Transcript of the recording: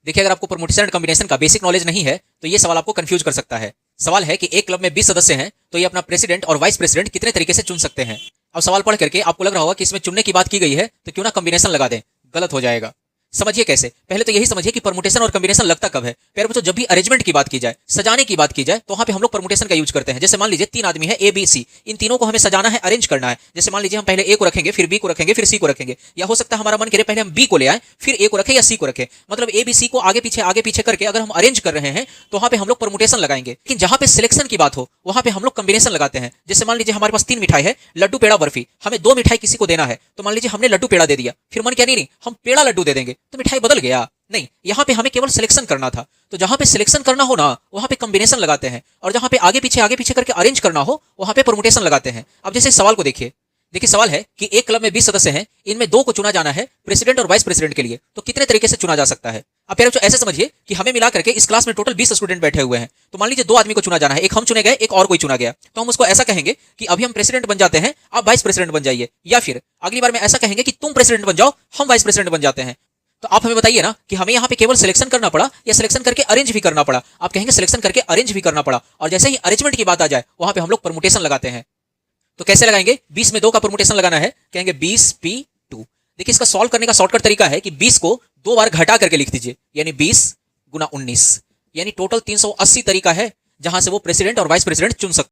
देखिए, अगर आपको परमुटेशन एंड कॉम्बिनेशन का बेसिक नॉलेज नहीं है तो ये सवाल आपको कंफ्यूज कर सकता है। सवाल है कि एक क्लब में 20 सदस्य हैं तो ये अपना प्रेसिडेंट और वाइस प्रेसिडेंट कितने तरीके से चुन सकते हैं। अब सवाल पढ़ करके आपको लग रहा होगा कि इसमें चुनने की बात की गई है तो क्यों ना कॉम्बिनेशन लगा दें। गलत हो जाएगा। समझिए कैसे। पहले तो यही समझिए कि परमुटेशन और कॉम्बिनेशन लगता कब है। प्यारे बच्चों, जब भी अरेंजमेंट की बात की जाए, सजाने की बात की जाए, तो वहां पे हम लोग परमुटेशन का यूज करते हैं। जैसे मान लीजिए 3 आदमी है ए बी सी, इन तीनों को हमें सजाना है, अरेंज करना है। जैसे मान लीजिए हम पहले ए को रखेंगे, फिर बी को रखेंगे, फिर सी को रखेंगे, या हो सकता है हमारा मन करे पहले हम बी को ले आए, फिर ए को रखें या सी को रखें। मतलब ए बी सी को आगे पीछे करके अगर हम अरेंज कर रहे हैं तो वहां पे हम लोग परमुटेशन लगाएंगे। लेकिन जहां पे सिलेक्शन की बात हो वहां पे हम लोग कॉम्बिनेशन लगाते हैं। जैसे मान लीजिए हमारे पास 3 मिठाई है, लड्डू पेड़ा बर्फी, हमें 2 मिठाई किसी को देना है, तो मान लीजिए हमने लड्डू पेड़ा दे दिया, फिर मन क्या नहीं हम पेड़ा लड्डू दे देंगे, तो मिठाई बदल गया नहीं। यहां पे हमें केवल सिलेक्शन करना था, तो जहां पे सिलेक्शन करना हो ना वहां पे कॉम्बिनेशन लगाते हैं, और जहां पे आगे पीछे करके अरेंज करना हो वहां पे परमुटेशन लगाते हैं। अब जैसे सवाल को देखिए, सवाल है कि एक क्लब में 20 सदस्य हैं, इनमें 2 को चुना जाना है प्रेसिडेंट और वाइस प्रेसिडेंट के लिए, तो कितने तरीके से चुना जा सकता है। अब प्यारे बच्चों, ऐसे समझिए कि हमें मिला करके इस क्लास में टोटल 20 स्टूडेंट बैठे हुए हैं, तो मान लीजिए 2 आदमी को चुना जाना है, एक हम चुने गए, एक और कोई चुना गया, तो हम उसको ऐसा कहेंगे कि अभी हम प्रेसिडेंट बन जाते हैं, आप वाइस प्रेसिडेंट बन जाइए, या फिर अगली बार में ऐसा कहेंगे कि तुम प्रेसिडेंट बन जाओ, हम वाइस प्रेसिडेंट बन जाते हैं। तो आप हमें बताइए ना कि हमें यहाँ पे केवल सिलेक्शन करना पड़ा या सिलेक्शन करके अरेंज भी करना पड़ा। आप कहेंगे सिलेक्शन करके अरेंज भी करना पड़ा, और जैसे ही अरेंजमेंट की बात आ जाए वहां पे हम लोग परमुटेशन लगाते हैं। तो कैसे लगाएंगे? 20 में 2 का परमुटेशन लगाना है, कहेंगे 20p2। देखिए, इसका सॉल्व करने का शॉर्टकट तरीका है कि 20 को 2 बार घटा करके लिख दीजिए, यानी 20 गुना 19, यानी टोटल 380 तरीका है जहां से वो प्रेसिडेंट और वाइस प्रेसिडेंट चुन सकते।